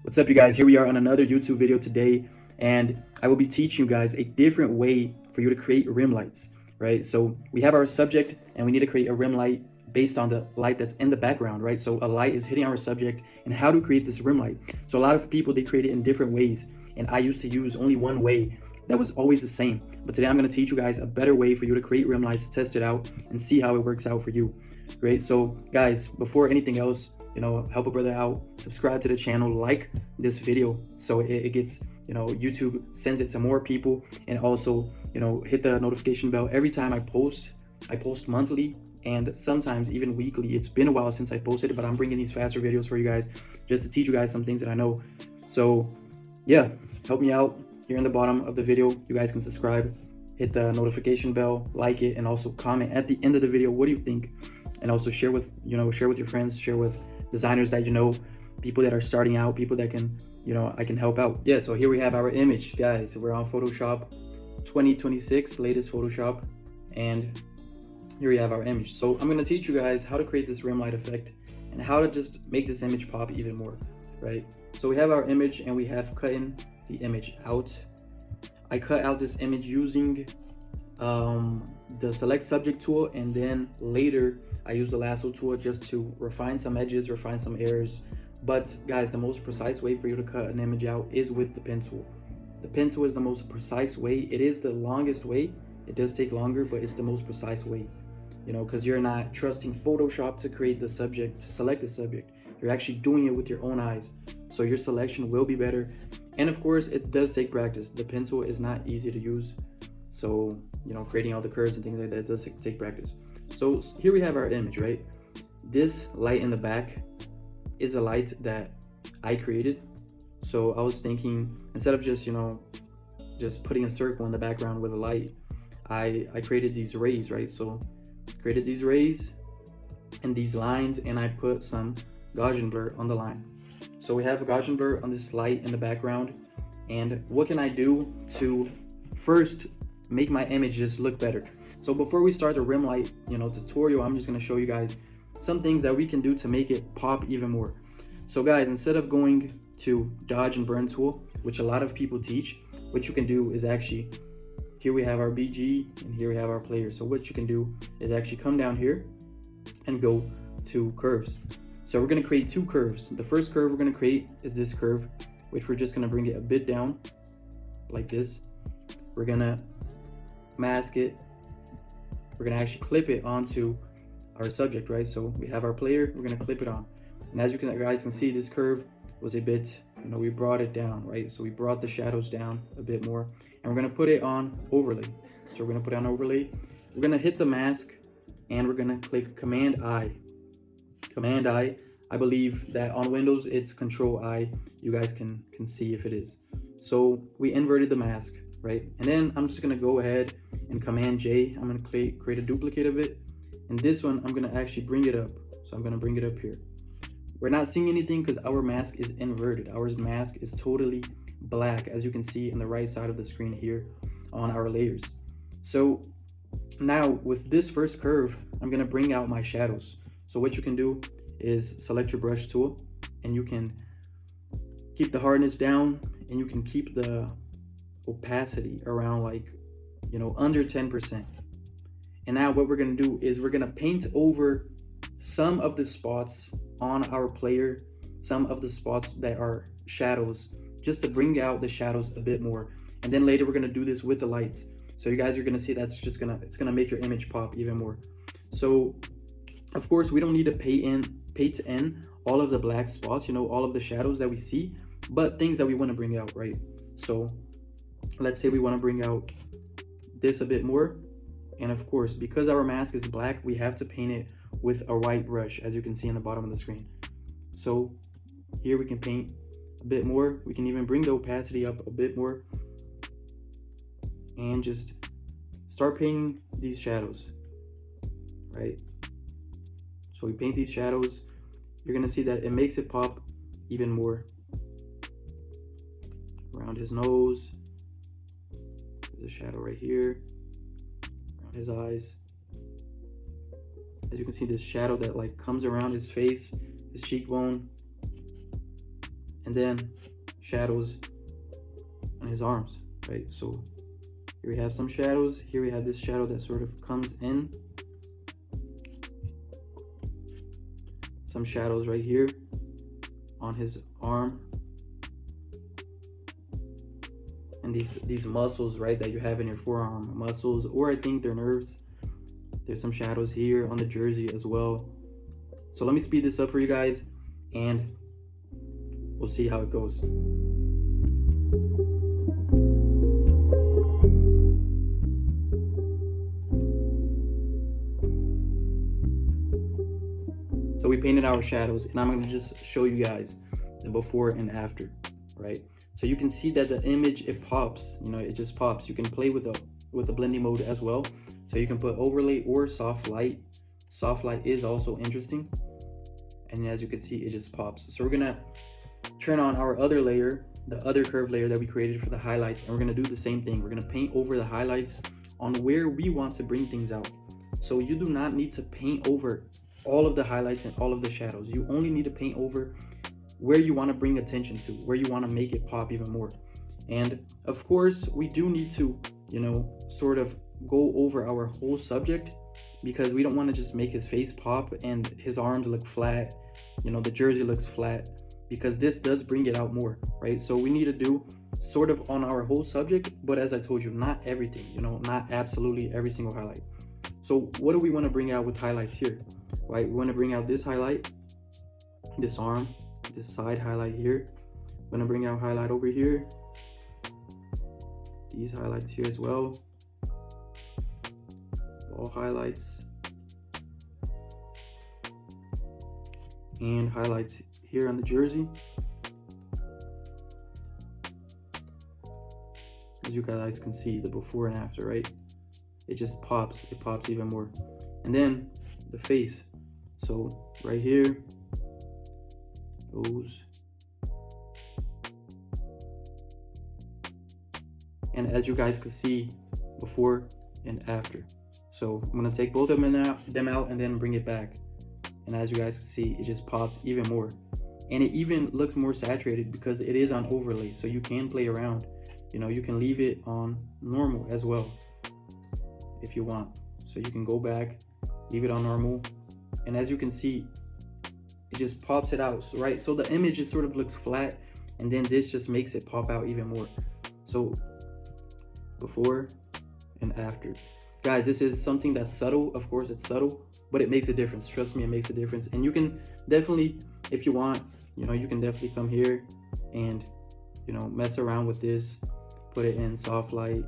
What's up, you guys? Here we are on another YouTube video today, and I will be teaching you guys a different way for you to create rim lights, right? So we have our subject and we need to create a rim light based on the light that's in the background, right? So a light is hitting our subject, and how to create this rim light. So a lot of people, they create it in different ways, and I used to use only one way that was always the same. But today I'm going to teach you guys a better way for you to create rim lights, test it out, and see how it works out for you. Great. So guys, before anything else, help a brother out, subscribe to the channel, like this video so it gets, YouTube sends it to more people, and also, hit the notification bell every time I post. I post monthly and sometimes even weekly. It's been a while since I posted it, but I'm bringing these faster videos for you guys just to teach you guys some things that I know. So yeah, help me out. Here in the bottom of the video, you guys can subscribe, hit the notification bell, like it, and also comment at the end of the video what do you think, and also share with your friends, share with designers that people that are starting out, people that can, I can help out. Yeah, so here we have our image, guys. We're on Photoshop 2026, latest Photoshop, and here we have our image. So I'm going to teach you guys how to create this rim light effect and how to just make this image pop even more, right? So we have our image and we have cut in the image out. I cut out this image using the select subject tool, and then later I use the lasso tool just to refine some edges, refine some errors. But guys, the most precise way for you to cut an image out is with the pen tool. The pen tool is the most precise way. It is the longest way. It does take longer, but it's the most precise way, because you're not trusting Photoshop to create the subject, to select the subject. You're actually doing it with your own eyes, so your selection will be better. And of course, it does take practice. The pen tool is not easy to use, so creating all the curves and things like that does take practice. So here we have our image, right? This light in the back is a light that I created. So I was thinking, instead of just just putting a circle in the background with a light, I created these rays, right? So created these rays and these lines, and I put some Gaussian blur on the line. So we have a Gaussian blur on this light in the background. And what can I do to first make my images look better? So before we start the rim light tutorial, I'm just going to show you guys some things that we can do to make it pop even more. So guys, instead of going to dodge and burn tool, which a lot of people teach, what you can do is actually, here we have our BG and here we have our player. So what you can do is actually come down here and go to curves. So we're going to create two curves. The first curve we're going to create is this curve, which we're just going to bring it a bit down like this. We're going to mask it. We're going to actually clip it onto our subject, right? So we have our player, we're going to clip it on. And as you guys can see, this curve was a bit, we brought it down, right? So we brought the shadows down a bit more, and we're going to put it on overlay. So we're going to put it on overlay. We're going to hit the mask, and we're going to click Command I. Command I. I believe that on Windows it's Control I. You guys can see if it is. So we inverted the mask, right? And then I'm just going to go ahead and Command J. I'm going to create a duplicate of it. And this one, I'm going to actually bring it up. So I'm going to bring it up here. We're not seeing anything because our mask is inverted. Our mask is totally black, as you can see on the right side of the screen here on our layers. So now with this first curve, I'm going to bring out my shadows. So what you can do is select your brush tool, and you can keep the hardness down, and you can keep the opacity around under 10%. And now what we're going to do is we're going to paint over some of the spots on our player, some of the spots that are shadows, just to bring out the shadows a bit more. And then later we're going to do this with the lights. So you guys are going to see that's just it's going to make your image pop even more. So of course we don't need to paint in all of the black spots, all of the shadows that we see, but things that we want to bring out, right? So let's say we want to bring out this a bit more. And of course, because our mask is black, we have to paint it with a white brush, as you can see in the bottom of the screen. So here we can paint a bit more. We can even bring the opacity up a bit more and just start painting these shadows, right? So we paint these shadows. You're gonna see that it makes it pop even more. Around his nose, there's a shadow right here. His eyes, as you can see, this shadow that comes around his face, his cheekbone, and then shadows on his arms, right? So here we have some shadows. Here we have this shadow that sort of comes in. Some shadows right here on his arm. And these muscles, right, that you have in your forearm, muscles, or I think they're nerves. There's some shadows here on the jersey as well. So let me speed this up for you guys, and we'll see how it goes. So we painted our shadows, and I'm going to just show you guys the before and after, right? So you can see that the image, it pops, you know, it just pops. You can play with the blending mode as well. So you can put overlay or soft light. Soft light is also interesting. And as you can see, it just pops. So we're gonna turn on our other layer, the other curve layer that we created for the highlights, and we're gonna do the same thing. We're gonna paint over the highlights on where we want to bring things out. So you do not need to paint over all of the highlights and all of the shadows. You only need to paint over where you want to bring attention to, where you want to make it pop even more. And of course, we do need to, you know, sort of go over our whole subject, because we don't want to just make his face pop and his arms look flat, you know, the jersey looks flat, because this does bring it out more, right? So we need to do sort of on our whole subject, but as I told you, not everything, you know, not absolutely every single highlight. So what do we want to bring out with highlights here, right? We want to bring out this highlight, this arm, this side highlight here. I'm going to bring out highlight over here, these highlights here as well, all highlights, and highlights here on the jersey. As you guys can see, the before and after, right? It just pops, it pops even more. And then the face, so right here, nose, and as you guys can see, before and after. So I'm gonna take both of them out and then bring it back, and as you guys can see, it just pops even more, and it even looks more saturated because it is on overlay. So you can play around, you know, you can leave it on normal as well if you want. So you can go back, leave it on normal, and as you can see, it just pops it out, right? So the image just sort of looks flat, and then this just makes it pop out even more. So before and after. Guys, this is something that's subtle. Of course, it's subtle, but it makes a difference. Trust me, it makes a difference. And you can definitely, if you want, you know, you can definitely come here and, you know, mess around with this, put it in soft light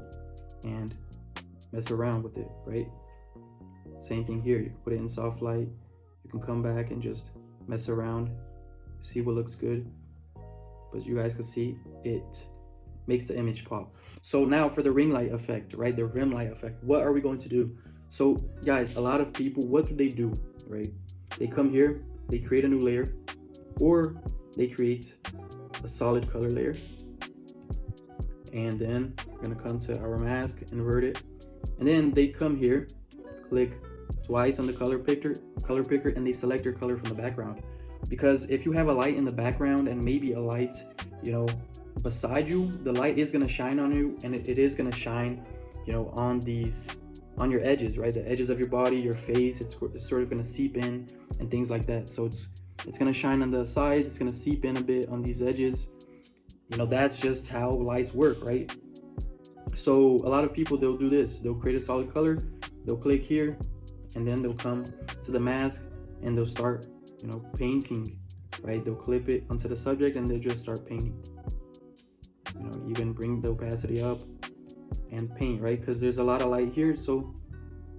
and mess around with it, right? Same thing here. You can put it in soft light. You can come back and just mess around, see what looks good. But you guys can see it makes the image pop. So now for the ring light effect, right? The rim light effect, what are we going to do? So guys, a lot of people, what do, right? They come here, they create a new layer, or they create a solid color layer. And then we're gonna come to our mask, invert it. And then they come here, click twice on the color picker, and they select your color from the background. Because if you have a light in the background and maybe a light, you know, beside you, the light is going to shine on you, and it is going to shine, you know, on your edges, right? The edges of your body, your face, it's sort of going to seep in and things like that. So it's going to shine on the sides, it's going to seep in a bit on these edges. You know, that's just how lights work, right? So a lot of people, they'll do this. They'll create a solid color, they'll click here, and then they'll come to the mask and they'll start, you know, painting, right? They'll clip it onto the subject and they'll just start painting. You know, even bring the opacity up and paint, right? Because there's a lot of light here, so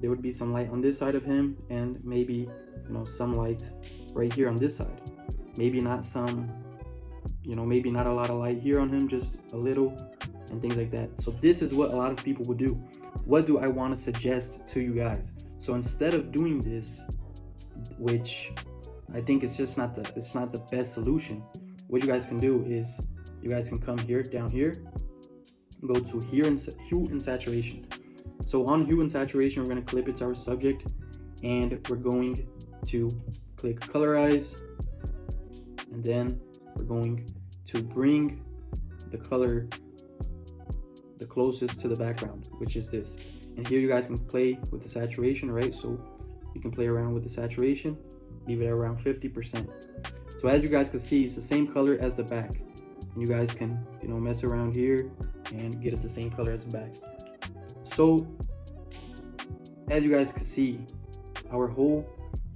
there would be some light on this side of him, and maybe, you know, some light right here on this side. Maybe not some, you know, maybe not a lot of light here on him, just a little, and things like that. So this is what a lot of people would do. What do I want to suggest to you guys? So instead of doing this, which I think it's just not the best solution, what you guys can do is you guys can come here, down here, go to hue and saturation. So on hue and saturation, we're going to clip it to our subject, and we're going to click colorize, and then we're going to bring the color the closest to the background, which is this. And here you guys can play with the saturation, right? So you can play around with the saturation, leave it at around 50%. So as you guys can see, it's the same color as the back. And you guys can, mess around here and get it the same color as the back. So as you guys can see, our whole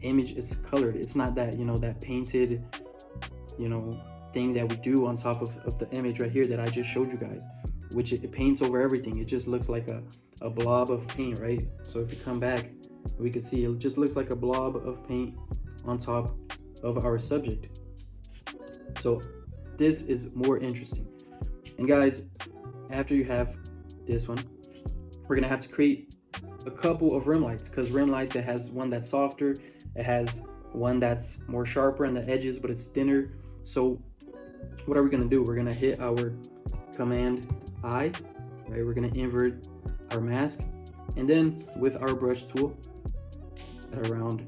image is colored. It's not that, that painted, thing that we do on top of the image right here that I just showed you guys, which it paints over everything. It just looks like a blob of paint, right? So if you come back, we can see it just looks like a blob of paint on top of our subject. So this is more interesting. And guys, after you have this one, we're gonna have to create a couple of rim lights, because rim lights, it has one that's softer, it has one that's more sharper in the edges, but it's thinner. So what are we gonna do? We're gonna hit our Command I, right? We're gonna invert our mask, and then with our brush tool at around,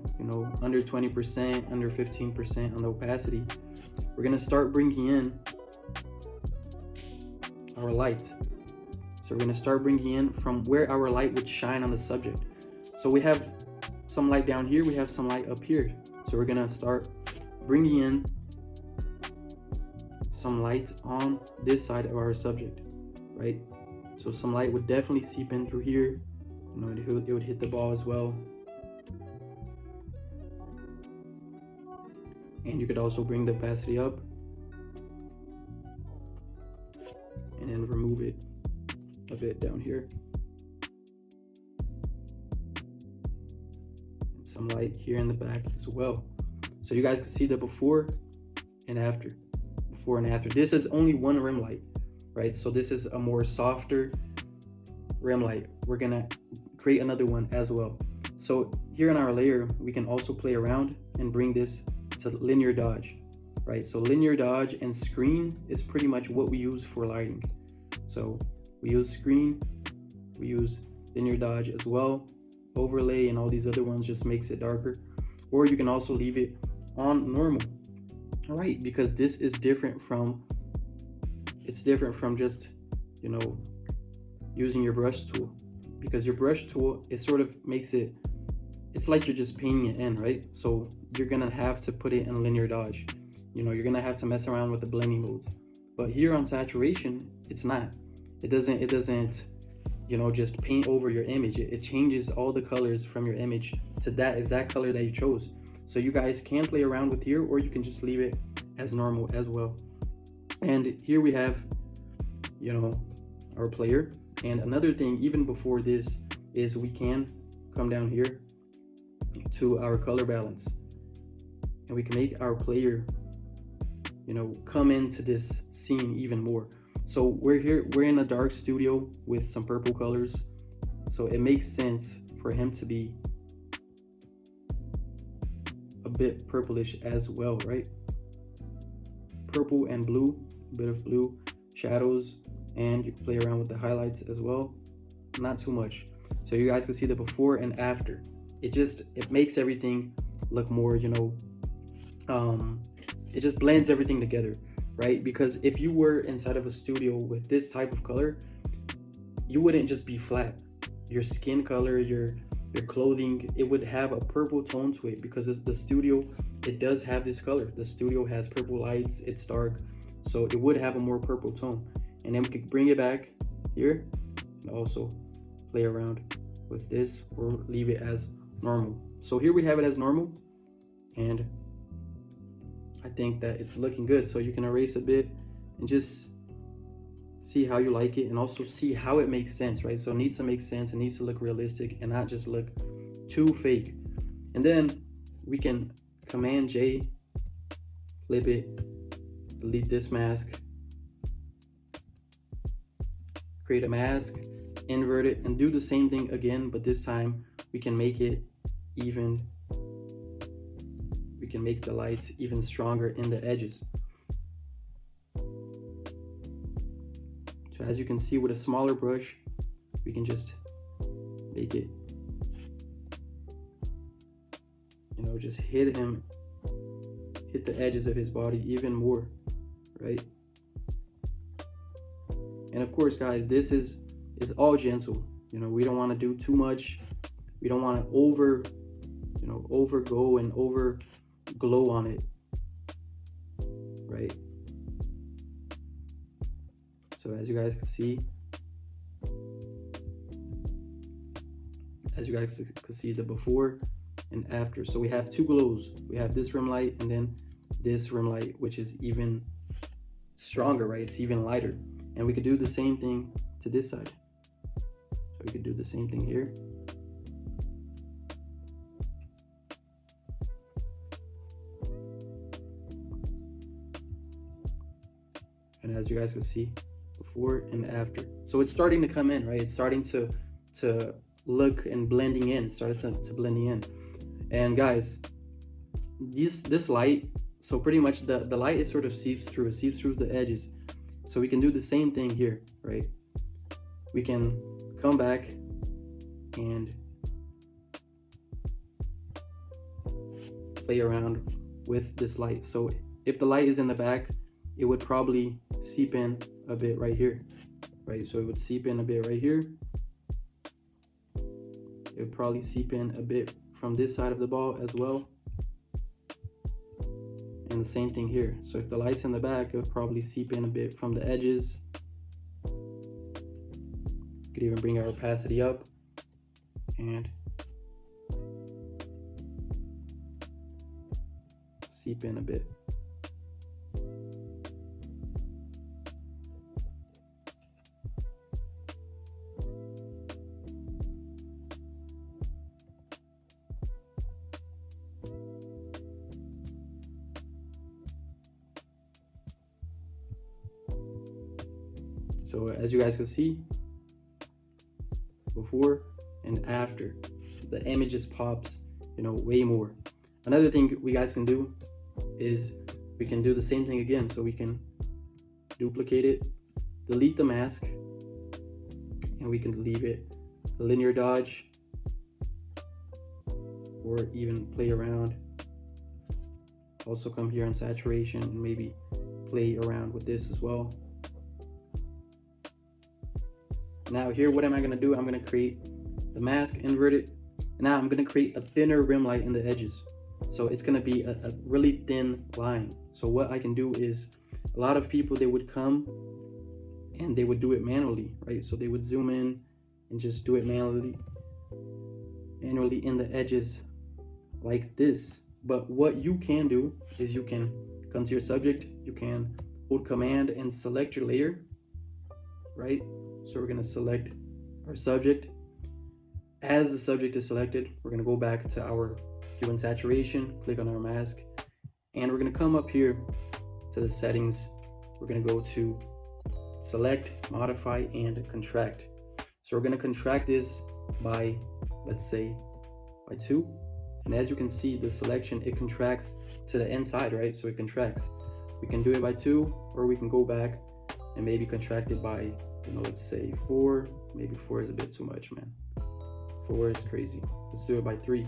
under 20%, under 15% on the opacity, we're gonna start bringing in our light. So we're gonna start bringing in from where our light would shine on the subject. So we have some light down here, we have some light up here. So we're gonna start bringing in some light on this side of our subject, right? So some light would definitely seep in through here. It would hit the ball as well. And you could also bring the opacity up and then remove it a bit down here. And some light here in the back as well. So you guys can see the before and after. Before and after. This is only one rim light, right? So this is a more softer rim light. We're gonna create another one as well. So here in our layer, we can also play around and bring this to linear dodge, right? So linear dodge and screen is pretty much what we use for lighting. So we use screen, we use linear dodge as well. Overlay and all these other ones just makes it darker. Or you can also leave it on normal. All right, because this is different from, just, using your brush tool. Because your brush tool, it sort of makes it, it's like you're just painting it in, right? So you're gonna have to put it in linear dodge. You're gonna have to mess around with the blending modes. But here on saturation, it's not. It doesn't, just paint over your image. It changes all the colors from your image to that exact color that you chose. So you guys can play around with here, or you can just leave it as normal as well. And here we have, our player. And another thing, even before this, is we can come down here to our color balance. And we can make our player, come into this scene even more. So we're in a dark studio with some purple colors. So it makes sense for him to be a bit purplish as well, right? Purple and blue, a bit of blue, shadows, and you can play around with the highlights as well. Not too much. So you guys can see the before and after. It makes everything look more, it just blends everything together, right? Because if you were inside of a studio with this type of color, you wouldn't just be flat. Your skin color, your clothing, it would have a purple tone to it, because the studio, it does have this color. The studio has purple lights, it's dark, so it would have a more purple tone. And then we could bring it back here and also play around with this, or leave it as normal. So here we have it as normal, and I think that it's looking good. So you can erase a bit and just see how you like it, and also see how it makes sense, right? So it needs to make sense, it needs to look realistic and not just look too fake. And then we can Command J, flip it, delete this mask, create a mask, invert it, and do the same thing again, but this time we can make it even, we can make the lights even stronger in the edges. So as you can see, with a smaller brush, we can just make it, just hit the edges of his body even more, right? And of course, guys, this is all gentle. You know, we don't want to do too much. We don't want to overgo and over glow on it, right? So as you guys can see, the before and after. So we have two glows. We have this rim light and then this rim light, which is even stronger, right? It's even lighter. And we could do the same thing to this side. So we could do the same thing here. And as you guys can see, before and after. So it's starting to come in, right? It's starting to look and blending in. It started to blending in. And guys, this light, so pretty much the light is sort of seeps through the edges. So we can do the same thing here, right? We can come back and play around with this light. So if the light is in the back, it would probably seep in a bit right here, right? So it would seep in a bit right here. It would probably seep in a bit from this side of the ball as well. And the same thing here. So if the light's in the back, it would probably seep in a bit from the edges. Could even bring our opacity up and seep in a bit. So as you guys can see, before and after, the image just pops, you know, way more. Another thing we guys can do is we can do the same thing again. So we can duplicate it, delete the mask, and we can leave it a linear dodge, or even play around. Also come here on saturation and maybe play around with this as well. Now here, what am I gonna do? I'm gonna create the mask, invert it. And now I'm gonna create a thinner rim light in the edges. So it's gonna be a really thin line. So what I can do is, a lot of people, they would come and they would do it manually, right? So they would zoom in and just do it manually in the edges like this. But what you can do is you can come to your subject, you can hold command and select your layer, right? So we're gonna select our subject. As the subject is selected, we're gonna go back to our hue and saturation, click on our mask, and we're gonna come up here to the settings. We're gonna go to select, modify, and contract. So we're gonna contract this by, let's say, by 2. And as you can see, the selection, it contracts to the inside, right? So it contracts. We can do it by 2, or we can go back and maybe contract it by, you know, let's say 4. Maybe 4 is a bit too much, man. 4 is crazy. Let's do it by 3.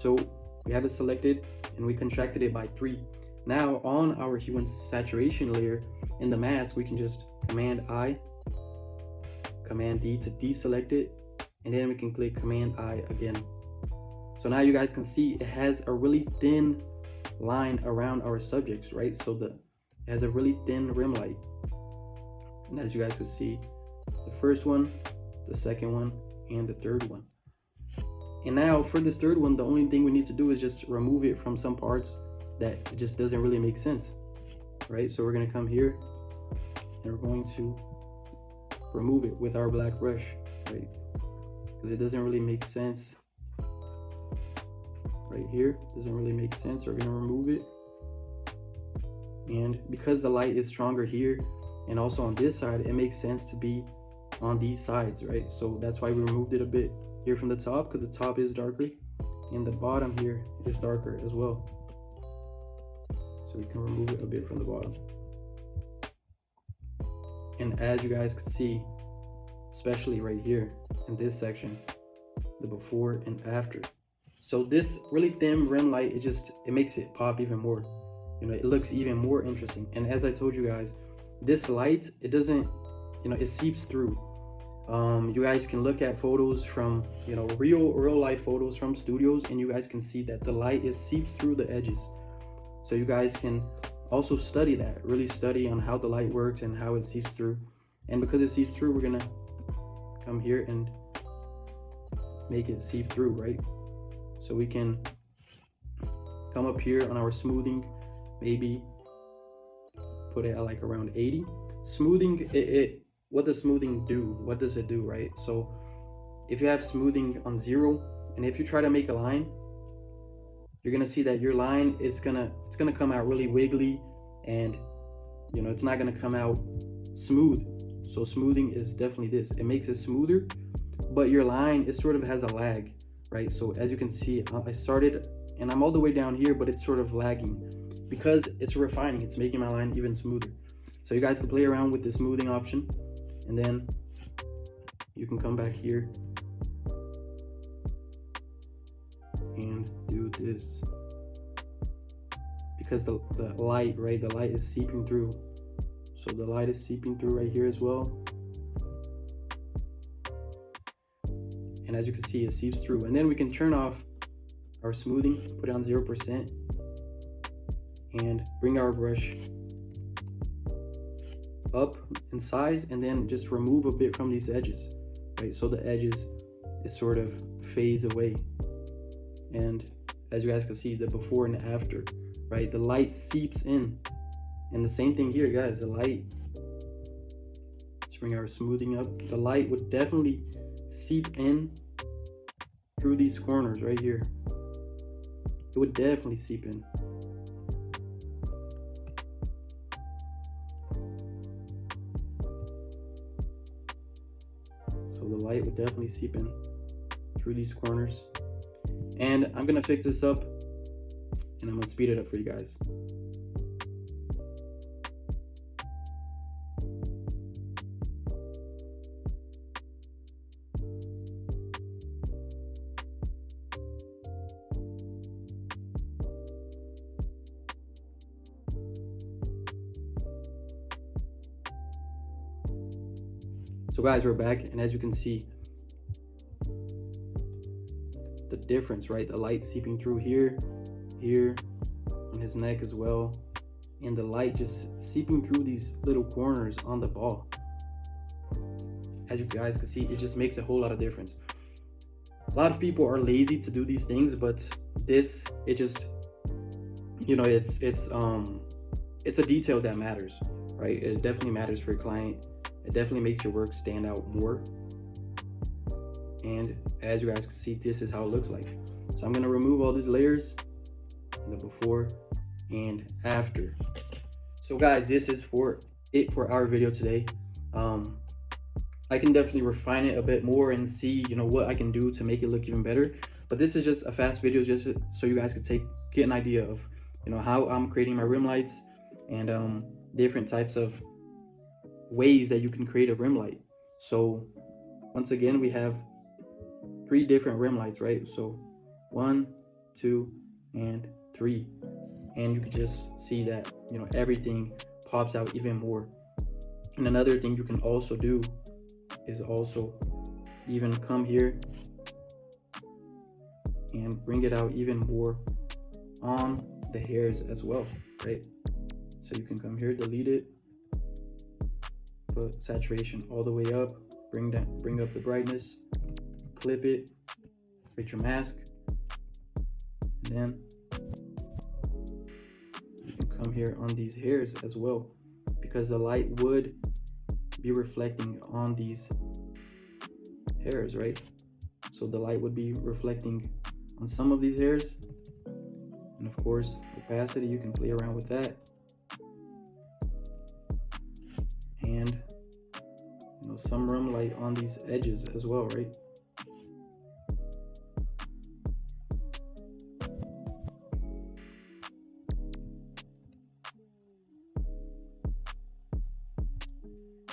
So we have it selected and we contracted it by 3. Now on our hue and saturation layer in the mask, we can just Command I, Command D to deselect it, and then we can click Command I again. So now you guys can see it has a really thin line around our subjects, right? So it has a really thin rim light. And as you guys can see, the first one, the second one, and the third one. And now for this third one, the only thing we need to do is just remove it from some parts that it just doesn't really make sense, right? So we're gonna come here and we're going to remove it with our black brush, right? Because it doesn't really make sense right here. Doesn't really make sense. We're gonna remove it. And because the light is stronger here and also on this side, it makes sense to be on these sides, right? So that's why we removed it a bit here from the top, because the top is darker and the bottom here is darker as well. So we can remove it a bit from the bottom. And as you guys can see, especially right here in this section, the before and after. So this really thin rim light, it makes it pop even more. You know, it looks even more interesting. And as I told you guys, this light, it doesn't it seeps through. You guys can look at photos from, real life photos from studios, and you guys can see that the light is seeps through the edges. So you guys can also study that, really study on how the light works and how it seeps through. And because it seeps through, we're gonna come here and make it seep through, right? So we can come up here on our smoothing, maybe put it at like around 80. Smoothing, what does smoothing do? What does it do, right? So if you have smoothing on 0, and if you try to make a line, you're gonna see that your line is gonna come out really wiggly, and it's not gonna come out smooth. So smoothing is definitely this. It makes it smoother, but your line, it sort of has a lag, right? So as you can see, I started and I'm all the way down here, but it's sort of lagging because it's refining. It's making my line even smoother. So you guys can play around with the smoothing option, and then you can come back here and do this, because the light, right? The light is seeping through. So the light is seeping through right here as well. And as you can see, it seeps through. And then we can turn off our smoothing, put it on 0%, and bring our brush up in size, and then just remove a bit from these edges, right? So the edges, it sort of fades away. And as you guys can see, the before and after, right? The light seeps in. And the same thing here, guys, the light, let's bring our smoothing up. The light would definitely seep in through these corners right here. It would definitely seep in. So the light would definitely seep in through these corners. And I'm gonna fix this up, and I'm gonna speed it up for you guys. So guys, we're back, and as you can see, the difference, right? The light seeping through here on his neck as well, and the light just seeping through these little corners on the ball. As you guys can see, it just makes a whole lot of difference. A lot of people are lazy to do these things, but this, it just, it's a detail that matters, right? It definitely matters for your client. It definitely makes your work stand out more. And as you guys can see, this is how it looks like. So I'm gonna remove all these layers, the before and after. So guys, this is for our video today. I can definitely refine it a bit more and see, what I can do to make it look even better. But this is just a fast video, just so you guys could get an idea of, how I'm creating my rim lights, and different types of ways that you can create a rim light. So once again, we have 3 different rim lights, right? So 1, 2, and 3. And you can just see that, everything pops out even more. And another thing you can also do is also even come here and bring it out even more on the hairs as well, right? So you can come here, delete it, put saturation all the way up, bring up the brightness, clip it, create your mask, and then you can come here on these hairs as well, because the light would be reflecting on these hairs, right? So the light would be reflecting on some of these hairs, and of course opacity, you can play around with that, and some rim light on these edges as well, right?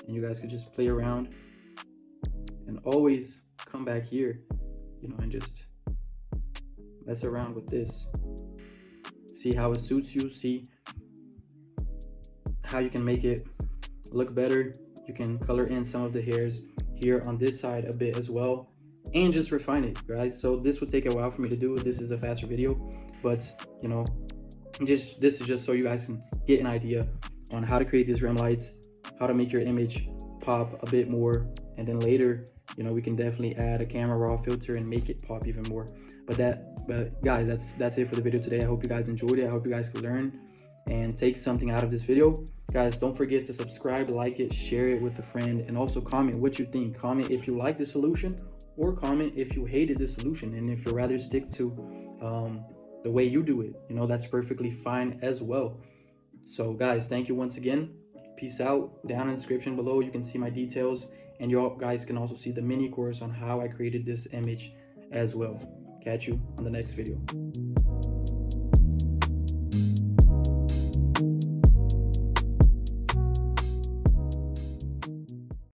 And you guys could just play around and always come back here, and just mess around with this. See how it suits you, see how you can make it look better. You can color in some of the hairs here on this side a bit as well, and just refine it, guys. So this would take a while for me to do. This is a faster video, but you know, this is just so you guys can get an idea on how to create these rim lights, how to make your image pop a bit more, and then later, you know, we can definitely add a camera raw filter and make it pop even more. But guys, that's it for the video today. I hope you guys enjoyed it. I hope you guys could learn and take something out of this video. Guys, don't forget to subscribe, like it, share it with a friend, and also comment what you think. Comment if you like the solution, or comment if you hated the solution, and if you'd rather stick to the way you do it. You know, that's perfectly fine as well. So guys, thank you once again. Peace out. Down in the description below, you can see my details, and you guys can also see the mini course on how I created this image as well. Catch you on the next video.